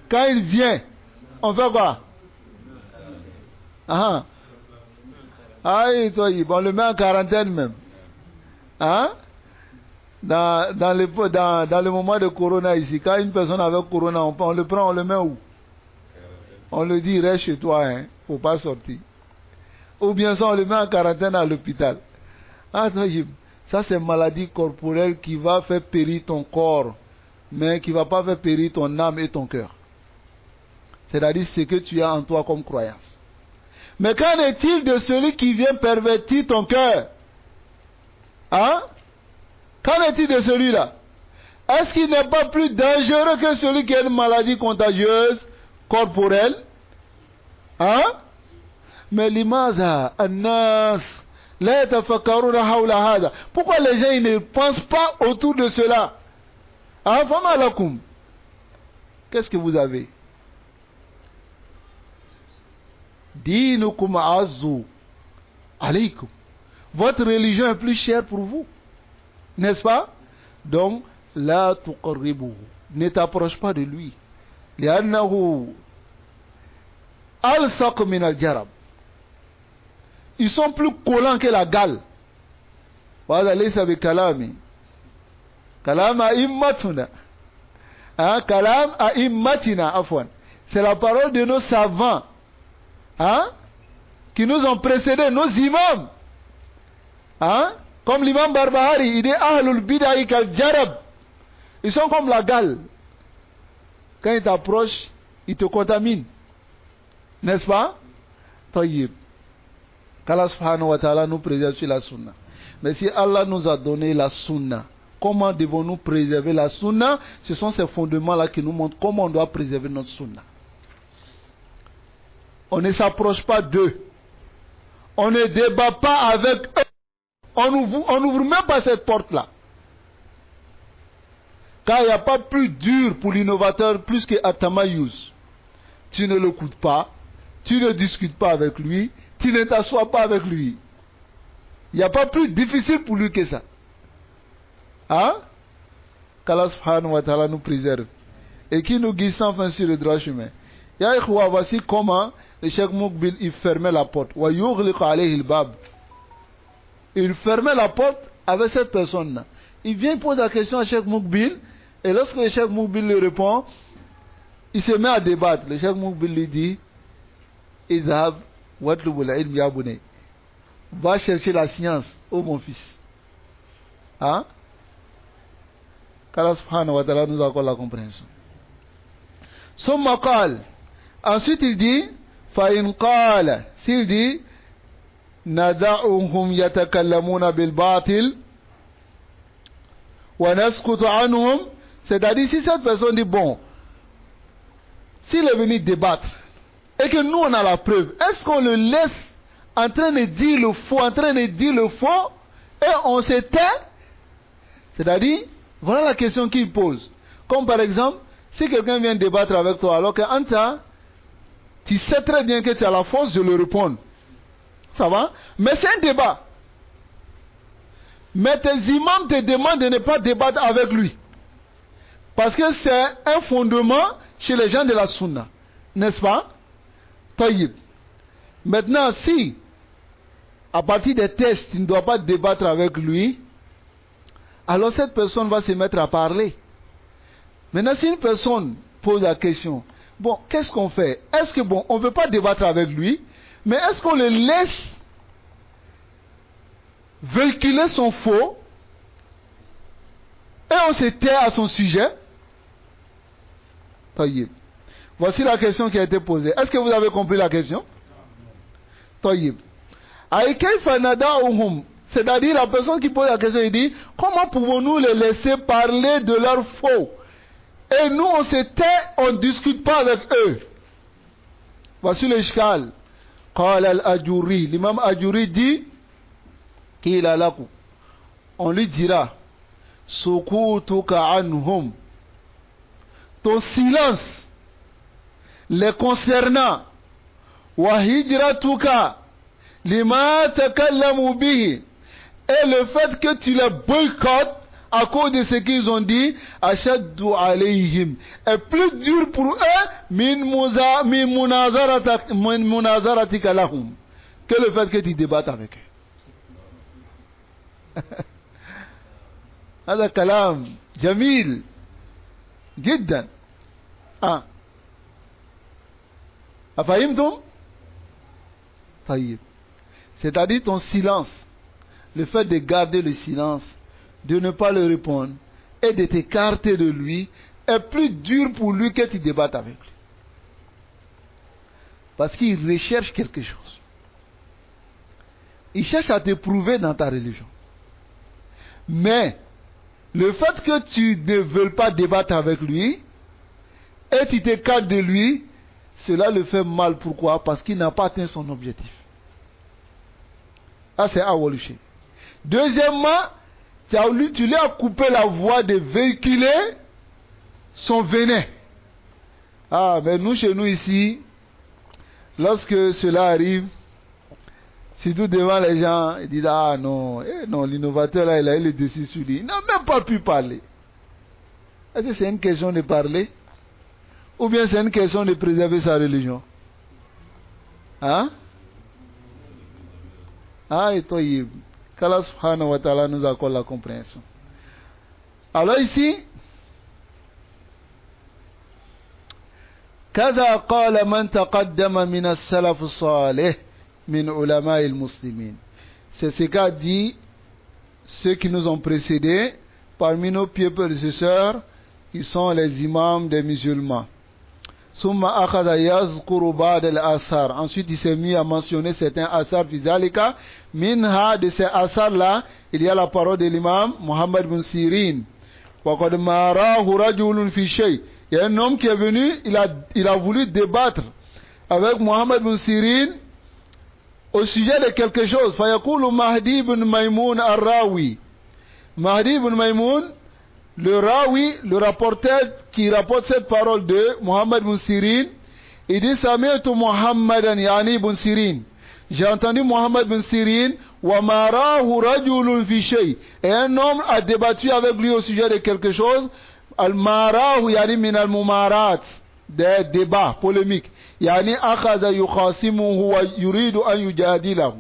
Quand il vient, on fait quoi? Ah, on le met en quarantaine même. Hein? Dans le moment de corona ici, quand une personne avec corona, on le prend, on le met où? On le dit, reste chez toi, hein, faut pas sortir. Ou bien ça, on le met en quarantaine à l'hôpital. Ah, ça c'est une maladie corporelle qui va faire périr ton corps, mais qui ne va pas faire périr ton âme et ton cœur. C'est-à-dire ce que tu as en toi comme croyance. Mais qu'en est-il de celui qui vient pervertir ton cœur? Hein? Qu'en est-il de celui-là? Est-ce qu'il n'est pas plus dangereux que celui qui a une maladie contagieuse corporelle? Hein? Mais limaza, annas, la yatafakkaruna hawla hada. Pourquoi les gens ne pensent pas autour de cela? Hein? Fama lakum. qu'est-ce que vous avez? Dinukum azzu alaykum. Votre religion est plus chère pour vous. N'est-ce pas? Donc, la tuqarribuhu. Ne t'approche pas de lui. Li'annahu alsaq min al-jarab. Ils sont plus collants que la gale. Voilà, laysa bi kalami. Kalam a'immatuna. Kalam a'immatina, afwan. C'est la parole de nos savants. Qui nous ont précédés, nos imams. Comme l'imam Barbahari, il dit Ahlul bid'ah kal jarab. Ils sont comme la gale. Quand ils t'approchent, ils te contaminent. N'est-ce pas? Tayyib. Qu'Allah subhanahu wa ta'ala nous préserve sur la sunna. Mais si Allah nous a donné la sunna, comment devons-nous préserver la sunna? Ce sont ces fondements-là qui nous montrent comment on doit préserver notre sunna. On ne s'approche pas d'eux. On ne débat pas avec eux. On n'ouvre même pas cette porte-là. Car il n'y a pas plus dur pour l'innovateur plus que Atamayus. Tu ne l'écoutes pas, tu ne discutes pas avec lui, tu ne t'assois pas avec lui. Il n'y a pas plus difficile pour lui que ça. Qu'Allah subhanahu wa ta'ala nous préserve. Et qui nous guide sans fin sur le droit chemin. Ya ikhwa, voici comment le Cheikh Moukbil il fermait la porte. Wa yughliqu alayhi al-bab. Il fermait la porte avec cette personne-là. Il vient poser la question à Cheikh Moukbil, et lorsque le Cheikh Moukbil lui répond, il se met à débattre. Le Cheikh Moukbil lui dit Idhab watlubul ilm ya bunay. Va chercher la science, ô mon fils. Qu'Allah subhanahu wa ta'ala nous accorde la compréhension. Summa qal. Ensuite il dit fa in qala, s'il dit nada'uhum yatakallamuna bil batil wa naskutu anhum, c'est-à-dire si cette personne dit bon, s'il est venu débattre et que nous on a la preuve, est-ce qu'on le laisse en train de dire le faux, et on se tait? C'est-à-dire, voilà la question qu'il pose. Comme par exemple, si quelqu'un vient débattre avec toi alors qu'en temps, tu sais très bien que tu as la force de le répondre. Ça va? Mais c'est un débat. Mais tes imams te demandent de ne pas débattre avec lui. Parce que c'est un fondement chez les gens de la sunna. N'est-ce pas? Taïb. Maintenant, si, à partir des tests, tu ne dois pas débattre avec lui, alors cette personne va se mettre à parler. Maintenant, si une personne pose la question, bon, qu'est-ce qu'on fait? Est-ce que, bon, on ne veut pas débattre avec lui, mais est-ce qu'on le laisse véhiculer son faux et on se tait à son sujet? Taïb. Voici la question qui a été posée. Est-ce que vous avez compris la question? Taïb. C'est-à-dire la personne qui pose la question, il dit, comment pouvons-nous les laisser parler de leur faux? Et nous, on se tait, on ne discute pas avec eux. Voici le shkal. Qala al-Ajuri. L'imam Ajuri dit, Qila laku. On lui dira, Sukutuka anhum. Ton silence les concernant, wa hijratuka lima takallamu bihi, et le fait que tu les boycottes à cause de ce qu'ils ont dit, ashaddu alayhim, est plus dur pour eux min munazaratika lahum, que le fait que tu débattes avec eux. هذا كلام جميل جدا. أفهمتم؟ طيب. C'est-à-dire ton silence, le fait de garder le silence, de ne pas le répondre et de t'écarter de lui est plus dur pour lui que tu débattes avec lui. Parce qu'il recherche quelque chose. Il cherche à te prouver dans ta religion. Mais le fait que tu ne veux pas débattre avec lui et tu t'écartes de lui, cela le fait mal. Pourquoi? Parce qu'il n'a pas atteint son objectif. Ça, c'est Awaluché. Deuxièmement, tu lui as coupé la voie de véhiculer son venin. Ah, mais nous, chez nous ici, lorsque cela arrive, surtout devant les gens, ils disent, ah non, non, l'innovateur là, il a eu le dessus sur lui. Il n'a même pas pu parler. Est-ce que c'est une question de parler? Ou bien c'est une question de préserver sa religion? Hein? Ah, et toi, qu'Allah subhanahu wa ta'ala nous accorde la compréhension. Alors ici, كذا قال من تقدم من السلف الصالح من علماء المسلمين. C'est ce qu'a dit ceux qui nous ont précédés parmi nos pieux prédécesseurs, ils sont les imams des musulmans. ثم أخذ يذكر بعض الآثار. Ensuite il s'est mis à mentionner certains asar في ذلك. Minha, de ces asar là, il y a la parole de l'imam Muhammad bin Sirin. وقد ماراه رجل في شيء. Il y a un homme qui est venu, il a voulu débattre avec Muhammad bin Sirin au sujet de quelque chose. فيقول Mahdi bin Maïmoun al-Rawi. Mahdi bin Maïmoun, le Rawi, le rapporteur qui rapporte cette parole de Muhammad bin Sirin, il dit Sami'tu Muhammadan yani bin Sirin. J'ai entendu Muhammad bin Sirin wa marahu rajulun fi shay. Et un homme a débattu avec lui au sujet de quelque chose. Al-marahu yani min al-mumarat, des débats polémiques. Yani akhadha yukhasimuhu wa yuridu an yujadilahu.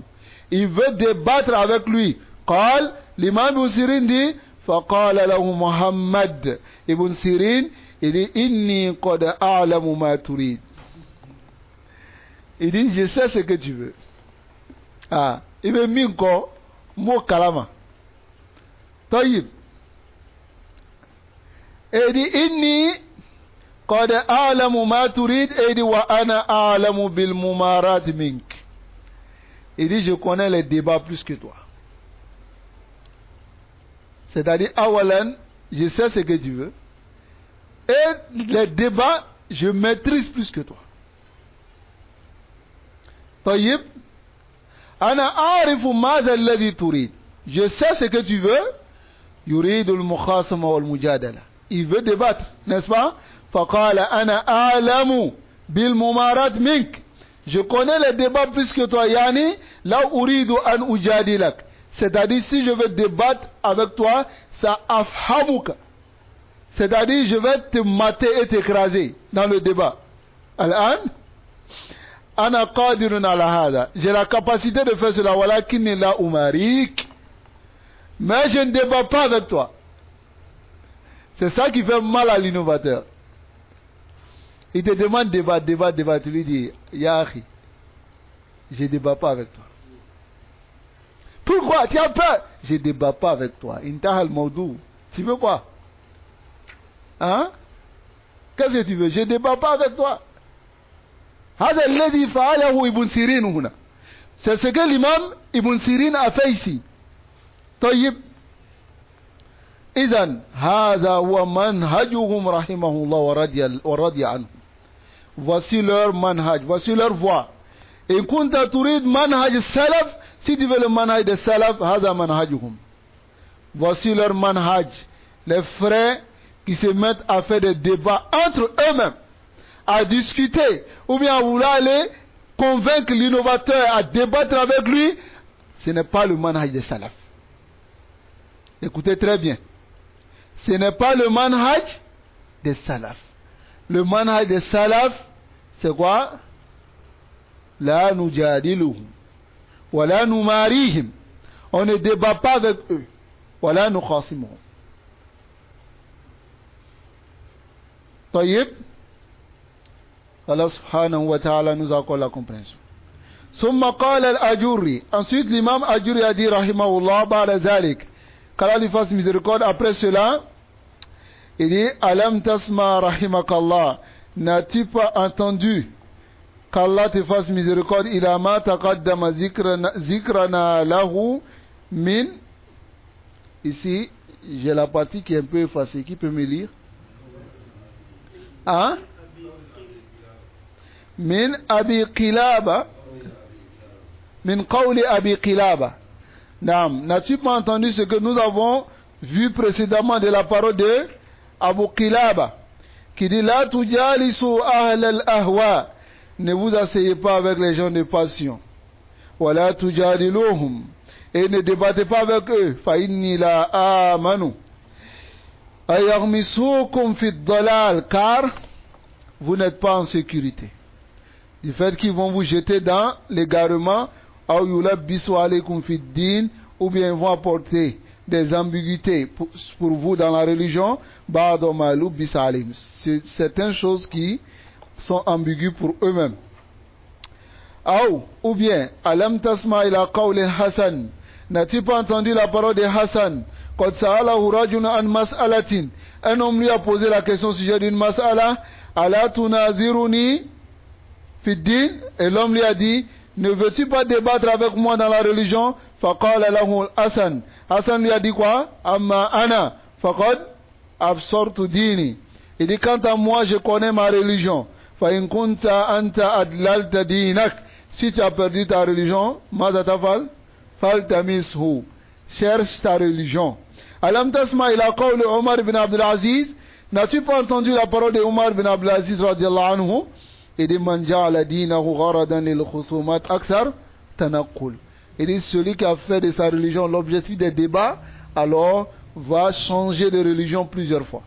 Il veut débattre avec lui. Qal, l'imam bin Sirin dit فقال له محمد ابن سيرين il dit inni qad a'lamu ma turid. Il dit je sais ce que tu veux. Ah, il me mis encore mot kalama. Taïb. Et il dit inni qad a'lamu ma turid et il dit wa ana a'lamu bil mumarat mink. Il dit je connais les débats plus que toi. C'est-à-dire, awalan, je sais ce que tu veux. Et les débats, je maîtrise plus que toi. Taïb, ana a'rifu madha alladhi turid. Je sais ce que tu veux. Yuridu al-mukhasama wal-mujadala. Il veut débattre, n'est-ce pas? Faqala ana a'lamu bil mumarat mink. Je connais les débats plus que toi. Yani, la uridu an ujadilak. C'est-à-dire, si je veux débattre avec toi, ça afhamuka. C'est-à-dire, je vais te mater et t'écraser dans le débat. Al-an, ana qadirun ala hada. J'ai la capacité de faire cela. Walakinni la umarik. Mais je ne débat pas avec toi. C'est ça qui fait mal à l'innovateur. Il te demande débat. Tu lui dis, ya akhi, je ne débat pas avec toi. Pourquoi? Tu as peur? Je ne débat pas avec toi. Intahal Maudou. Tu veux quoi? Hein? Qu'est-ce que tu veux? Je ne débat pas avec toi. C'est ce que l'imam Ibn Sirin a fait ici. طيب. إذن هذا هو منهجهم رحمه الله ورضي عنه. Voici leur manhaj, voici leur voie. إن كنت تريد منهج السلف. Si tu veux le manhaj des salaf, hada manhajuhum. Voici leur manhaj. Les frères qui se mettent à faire des débats entre eux-mêmes, à discuter, ou bien à vouloir aller convaincre l'innovateur à débattre avec lui, ce n'est pas le manhaj des salaf. Écoutez très bien. Ce n'est pas le manhaj des salaf. Le manhaj des salaf, c'est quoi? La nujadiluhum. Wala numarihim. On ne débat pas avec eux. Wala nukhasimuhum. Taïb. Allah subhanahu wa ta'ala nous accorde la compréhension. Summa qala al-Ajurri. Ensuite l'imam Ajurri a dit rahimahullah ba'da zalik. Qu'Allah lui fasse miséricorde. Après cela, il dit alam tasma rahimakallah. N'as-tu pas entendu qu'Allah te fasse miséricorde, ila ma taqaddama zikrana lahu min. Ici, j'ai la partie qui est un peu effacée. Qui peut me lire? Hein? Min Abi Qilaba. Min qawli Abi Qilaba. N'as-tu pas entendu ce que nous avons vu précédemment de la parole de Abu Qilaba, qui dit la tujalisu ahl al-ahwa, ne vous asseyez pas avec les gens de passion. Wa la tujadiluhum, et ne débattez pas avec eux. Fa inni la amanu ayaghmisukum fi ad-dalal, car vous n'êtes pas en sécurité du fait qu'ils vont vous jeter dans l'égarement, ou bien ils vont apporter des ambiguïtés pour vous dans la religion. C'est certaines choses qui sont ambiguës pour eux-mêmes. Ou bien, alam tasma ila qawli Hassan, n'as-tu pas entendu la parole de Hassan? Qad sa'alahu rajulun an mas'alatin, un homme lui a posé la question au sujet d'une mas'ala. Ala tunaziruni fi din, et l'homme lui a dit, ne veux-tu pas débattre avec moi dans la religion? Faqala lahu Hassan, Hassan lui a dit quoi? Amma ana faqad absortu dini, il dit quant à moi je connais ma religion. Fa in kunta anta adlalta dinak, si tu as perdu ta religion, maza tafal faltamishu, cherche ta religion. Alam tasma ila qawli Omar ibn Abdul Aziz, n'as-tu pas entendu la parole de Omar ibn Abdul Aziz radiyallahu anhu? Il dit man ja'ala dinahu gharadan lil khusumat aksar tanaqul, il dit celui qui a fait de sa religion l'objectif des débats, alors va changer de religion plusieurs fois.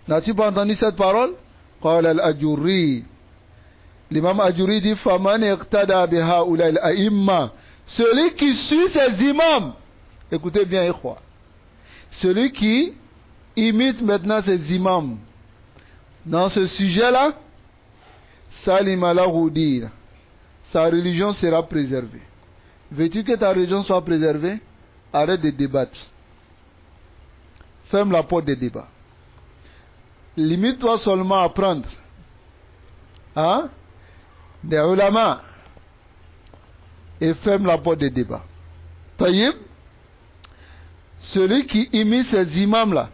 N'as-tu pas entendu cette parole? Qala al-Ajurri, l'imam Ajurri dit faman iqtada biha ulal a'imma, celui qui suit ses imams, écoutez bien ikhwa, celui qui imite maintenant ses imams dans ce sujet-là, salim alahu din, sa religion sera préservée. Veux-tu que ta religion soit préservée? Arrête de débattre, ferme la porte des débats, limite-toi seulement à prendre des ulama et ferme la porte des débats. Taïb, celui qui imite ces imams là,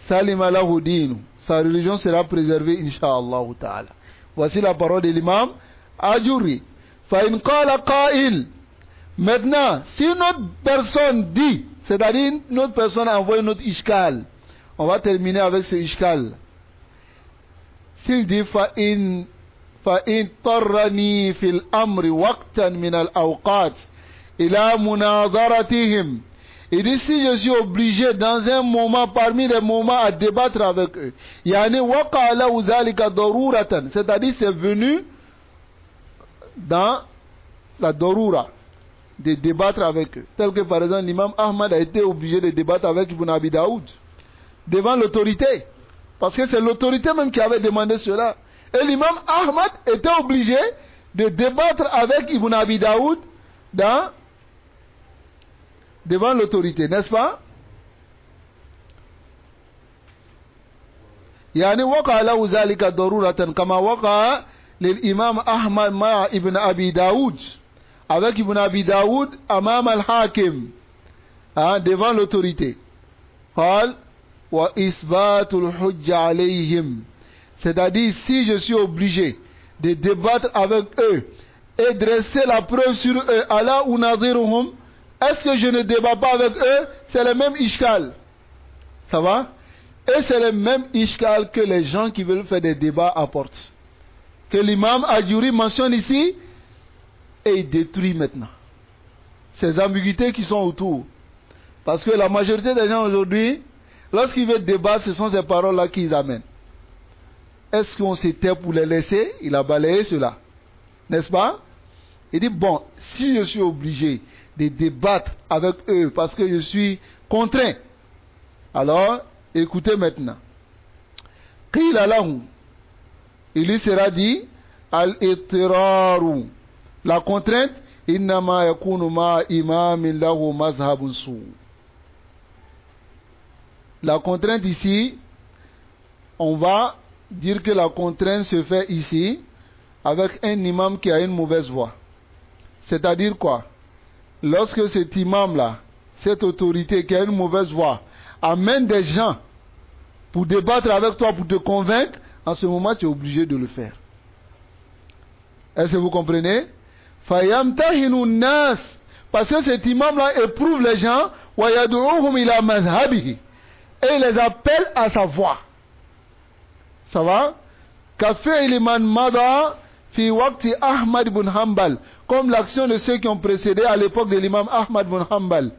salim alahu dinu, sa religion sera préservée incha'Allah ta'ala. Voici la parole de l'imam Ajuri. Fa in qala qa'il, maintenant si une autre personne dit, c'est-à-dire une autre personne a envoyé notre ishkal, on va terminer avec ce ishkal. S'il dit fa in tarrani fil amri waqtan min al awqat ila munadaratihim, il dit si je suis obligé dans un moment parmi les moments à débattre avec eux, yani waqa lahu dhalika daruratan, c'est-à-dire c'est venu dans la darura de débattre avec eux, tel que par exemple l'imam Ahmad a été obligé de débattre avec Ibn Abi Daoud devant l'autorité, parce que c'est l'autorité même qui avait demandé cela, et l'imam Ahmad était obligé de débattre avec Ibn Abi Daoud devant l'autorité, n'est-ce pas? Yani waqa lahu zalika daruratan kama waqa lil imam Ahmad ma Ibn Abi Daoud, avec Ibn Abi Daoud amam al-Hakim, devant l'autorité. Qal wa isbatul hujja alayhim, c'est-à-dire si je suis obligé de débattre avec eux et dresser la preuve sur eux, ala unadiruhum, est-ce que je ne débat pas avec eux? C'est le même ishkal, ça va? Et c'est le même ishkal que les gens qui veulent faire des débats apportent, que l'imam Ajuri mentionne ici, et il détruit maintenant ces ambiguïtés qui sont autour. Parce que la majorité des gens aujourd'hui, lorsqu'ils veulent débattre, ce sont ces paroles-là qu'ils amènent. Est-ce qu'on s'était pour les laisser? Il a balayé cela, n'est-ce pas? Il dit bon, si je suis obligé de débattre avec eux parce que je suis contraint, alors écoutez maintenant. Qila lahu, il lui sera dit al-ittiraru, la contrainte, innama yakunu ma imamin lahu mazhabun su. La contrainte ici, on va dire que la contrainte se fait ici avec un imam qui a une mauvaise voix. C'est-à-dire quoi? Lorsque cet imam-là, cette autorité qui a une mauvaise voix, amène des gens pour débattre avec toi, pour te convaincre, en ce moment tu es obligé de le faire. Est-ce que vous comprenez? Fayamtahinu nas, parce que cet imam-là éprouve les gens, wa yad'uhum ila mazhabihi, et il les appelle à sa voix. Ça va? Café liman mada fi waqti Ahmad ibn Hanbal, comme l'action de ceux qui ont précédé à l'époque de l'imam Ahmad ibn Hanbal.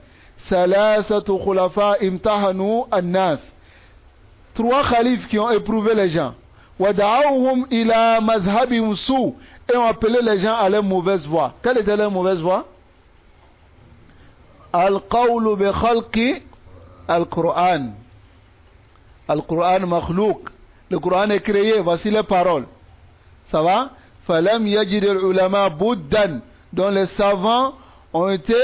Salasatu khulafa imtahanu an-nas. 3 khalifes qui ont éprouvé les gens. Wada'awhum ila madhhabihim su, et ont appelé les gens à leur mauvaise voie. Quelle était leur mauvaise voie? Al-qawlu bi khalqi al-Qur'an. Al-Qur'an makhlouk. Le Qur'an est créé, voici les paroles. Ça va? Falam yajid al-ulama buddan, dont les savants ont été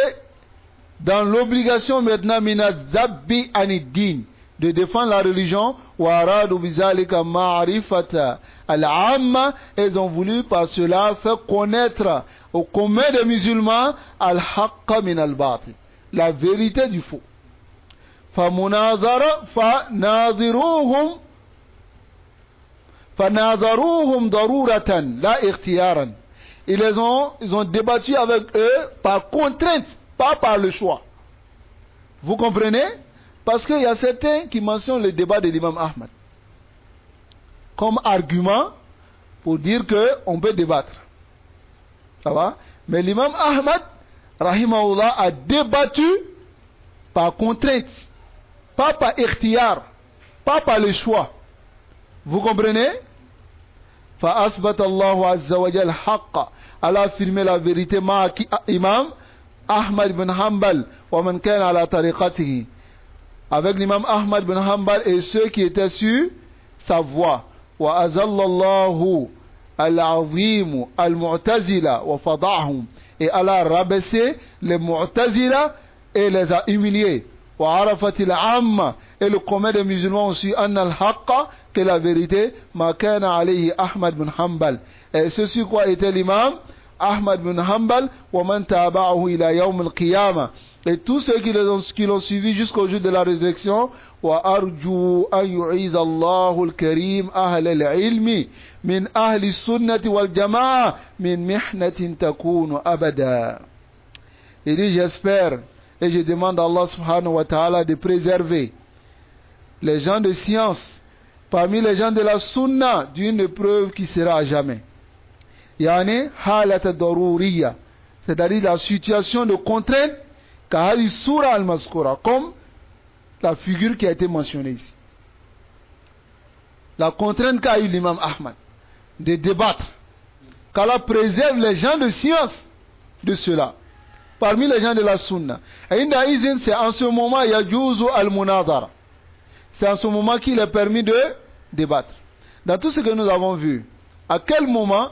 dans l'obligation maintenant minazabbi anid-din, de défendre la religion, wa aradu bizalika ma'rifata al-amma, ils ont voulu par cela faire connaître au commun des musulmans al-haqqa min al-batil, la vérité du faux. فمناظرة فناظروهم ضرورة لا اختيارا. Ils ont débattu avec eux par contrainte, pas par le choix. Vous comprenez? Parce qu'il y a certains qui mentionnent le débat de l'imam Ahmad comme argument pour dire qu'on peut débattre. Ça va? Mais l'imam Ahmad, rahimahullah, a débattu par contrainte, pas par ikhtiyar, pas par le choix. Vous comprenez? فأثبت الله عز وجل حق. Allah a affirmé la vérité مع imam Ahmad ibn Hanbal ومن كان على طريقته, avec l'imam Ahmad ibn Hanbal et ceux qui étaient sur sa voie. وأذل الله العظيم المعتزلة وفضعهم, et Allah a rabaissé les Mu'tazila et les a humiliés. وعرفت العامة, et le commun des musulmans aussi, أن الحق, que la vérité, ما كان عليه أحمد بن حنبل, et ce sur quoi était l'imam Ahmad bin Hanbal, ومن تابعه إلى يوم القيامة, et tous ceux qui l'ont suivi jusqu'au jour de la résurrection. وأرجو أن يعيذ الله الكريم أهل العلم من أهل السنة والجماعة من محنة تكون أبدا. Il dit, j'espère et je demande à Allah subhanahu wa ta'ala de préserver les gens de science parmi les gens de la sunna d'une épreuve qui sera à jamais. Yani halat daruriya, c'est-à-dire la situation de contrainte, kahali sura al-maskura, comme la figure qui a été mentionnée ici. La contrainte qu'a eu l'imam Ahmad de débattre, qu'Allah préserve les gens de science de cela parmi les gens de la sunna. Et c'est en ce moment yajuzu al-munadara, c'est en ce moment qu'il est permis de débattre. Dans tout ce que nous avons vu, à quel moment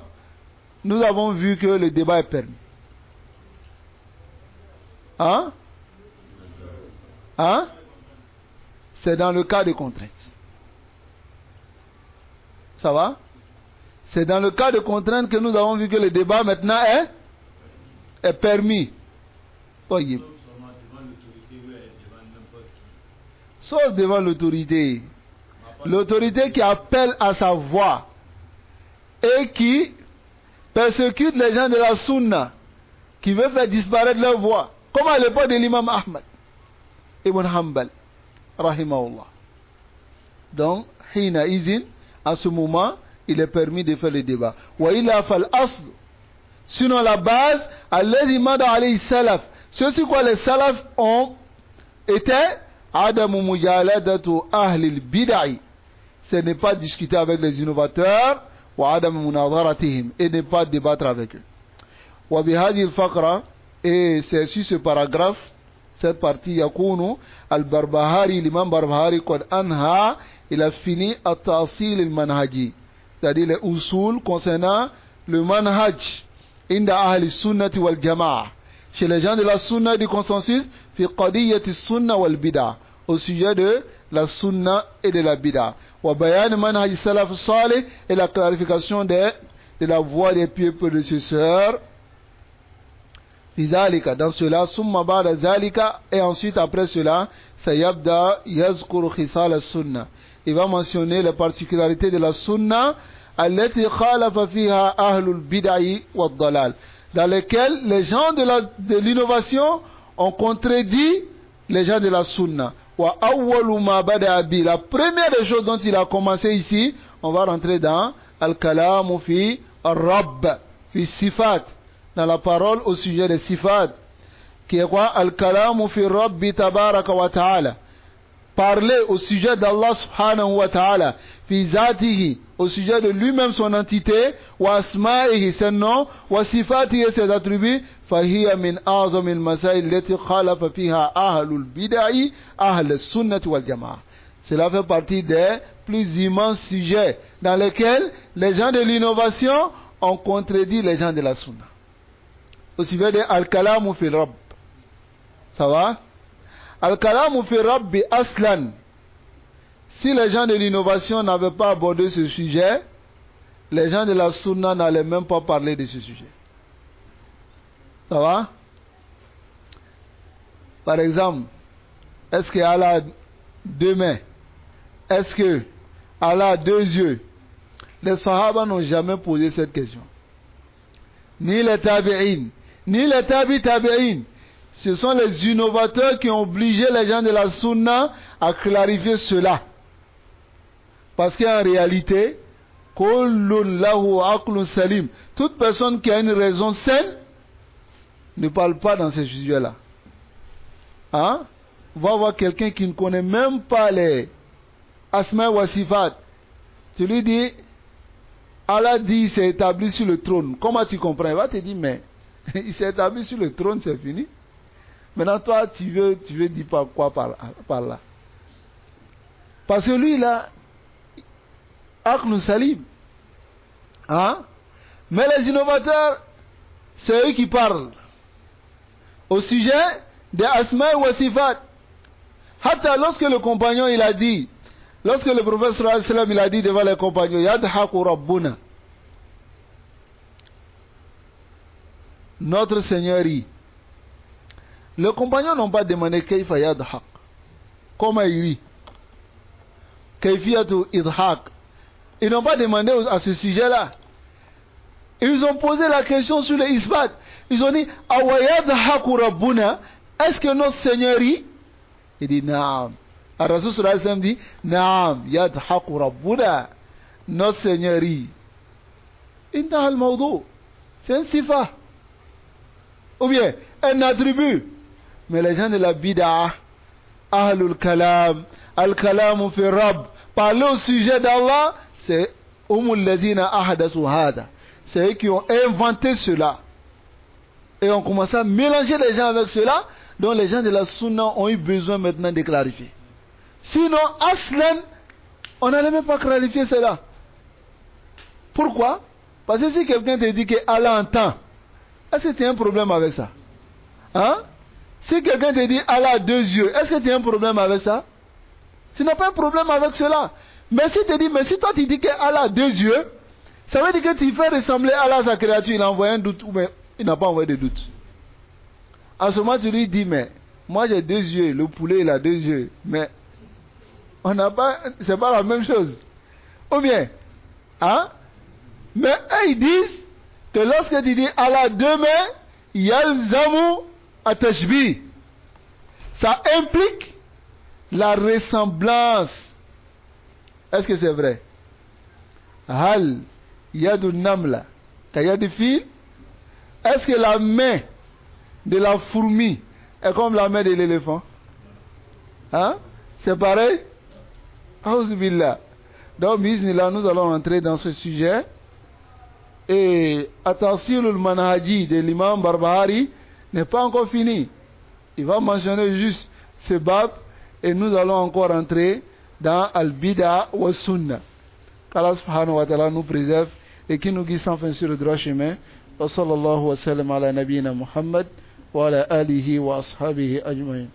nous avons vu que le débat est permis? Hein? Hein? C'est dans le cas de contrainte. Ça va? C'est dans le cas de contrainte que nous avons vu que le débat maintenant est permis. Voyez. Sauf devant l'autorité. L'autorité qui appelle à sa voix et qui persécute les gens de la sunna, qui veut faire disparaître leur voix, comme à l'époque de l'imam Ahmad ibn Hanbal rahimahullah. Donc hina izin, à ce moment il est permis de faire le débat. Wa illa fal asl, sinon la base alladhi mada alayhi salaf, ce sur quoi les salafs ont été adamu mujaladatu ahli al-bid'ah, ce n'est pas discuter avec les innovateurs, wa adamu munadaratihim, et ne pas débattre avec eux. Wa bihadhihi al-faqra, et c'est sur ce paragraphe, cette partie, yakunu al-Barbahari, l'imam Barbahari qad anha, il a fini at-ta'sil al-manhaji, c'est-à-dire les usul concernant le manhaj inda ahli sunnati wal jama'a, chez les gens de la sunna du consensus, fi qadiyyati sunna wal bid'a, au sujet de la sunna et de la bid'a, wa bayan manhaj salaf salih, et la clarification de la voie des pieux prédécesseurs. Dans cela, summa ba'da zalika, et ensuite après cela, sayabda yazkuru khisal as-sunna, il va mentionner les particularités de la sunna, allati khalafa fiha ahlul bid'ah wad dalal, dans lesquelles les gens de l'innovation ont contredit les gens de la sunna. Wa awwalu ma bada'a bi, la première des choses dont il a commencé ici, on va rentrer dans Al-Kalamu fi Ar-Rabb, fi Sifat, dans la parole au sujet des Sifat, qui est quoi? Al-Kalamu fi Rabbi Tabaraka wa Ta'ala. Parler au sujet d'Allah subhanahu wa ta'ala, fi zatihi, au sujet de lui-même son entité, wa asma'ihi, ses noms, wa sifatihi, ses attributs, fahiya min azamil masail lati khalafa fiha ahlul bid'ah, ahl sunnati wal jama'a. Cela fait partie des plus immenses sujets dans lesquels les gens de l'innovation ont contredit les gens de la sunna. Au sujet de al-kalamu fi rabb. Ça va? Al-Kalamu fi Rabbi Aslan. Si les gens de l'innovation n'avaient pas abordé ce sujet, les gens de la Sunna n'allaient même pas parler de ce sujet. Ça va? Par exemple, est-ce que Allah a deux mains? Est-ce que Allah a deux yeux? Les Sahaba n'ont jamais posé cette question. Ni les Tabi'in, ni les Tabi'in. Ce sont les innovateurs qui ont obligé les gens de la Sunna à clarifier cela. Parce qu'en réalité, toute personne qui a une raison saine ne parle pas dans ces sujets-là. Hein? Va voir quelqu'un qui ne connaît même pas les Asma wa Sifat. Tu lui dis, Allah dit, il s'est établi sur le trône. Comment tu comprends? Il va te dire, mais il s'est établi sur le trône, c'est fini. Maintenant, toi, tu veux dire par quoi par là? Parce que lui, il a Aql Salim. Hein? Mais les innovateurs, c'est eux qui parlent. Au sujet des Asma wa Sifat. Hatta lorsque le compagnon, il a dit, lorsque le prophète sallallahu alayhi wa sallam, il a dit devant les compagnons, Yadhaku Rabbuna. Notre Seigneur rit. Les compagnons n'ont pas demandé Kayfa yadhaq. Comment il rit? Kayfiyatu idhaq. Ils n'ont pas demandé à ce sujet-là. Ils ont posé la question sur le isbat. Ils ont dit Awa yadhaku rabbuna. Est-ce que notre Seigneur rit? Il dit Naam. Ar-Rasul sallallahu alayhi wa sallam dit Naam yadhaku rabbuna. Notre Seigneur rit. Intaha al-mawdu. C'est un sifa. Ou bien un attribut. Mais les gens de la bid'ah, ahlul kalam, al-kalamu fi rabb, parler au sujet d'Allah, c'est umul ladina ahdasu hada. C'est eux qui ont inventé cela. Et on commence à mélanger les gens avec cela, donc les gens de la sunna ont eu besoin maintenant de clarifier. Sinon, aslan, on n'allait même pas clarifier cela. Pourquoi? Parce que si quelqu'un te dit que Allah entend, est-ce que tu as un problème avec ça? Hein? Si quelqu'un te dit Allah a deux yeux, est-ce que tu as un problème avec ça? Tu n'as pas un problème avec cela. Mais si tu dis, mais si toi tu dis que Allah a deux yeux, ça veut dire que tu fais ressembler Allah à sa créature, il a envoyé un doute ou bien il n'a pas envoyé de doute. En ce moment tu lui dis, mais moi j'ai deux yeux, le poulet il a deux yeux, mais on n'a pas, c'est pas la même chose. Ou bien, hein? Mais eux ils disent que lorsque tu dis Allah a deux mains, yalzamu at-tashbih, ça implique la ressemblance. Est-ce que c'est vrai? Hal yadu namla kayadi fil. Est-ce que la main de la fourmi est comme la main de l'éléphant? Hein? C'est pareil? Auzubillah. Donc, bismillah, nous allons entrer dans ce sujet. Et attention, le manhaji de l'imam Barbahari n'est pas encore fini. Il va mentionner juste ce bab et nous allons encore entrer dans Al-Bida wa Sunna. Qu'Allah subhanahu wa ta'ala nous préserve et qui nous guide sans fin sur le droit chemin. Wa sallallahu wa sallam ala nabiyyina Muhammad wa ala alihi wa ashabihi ajma'in.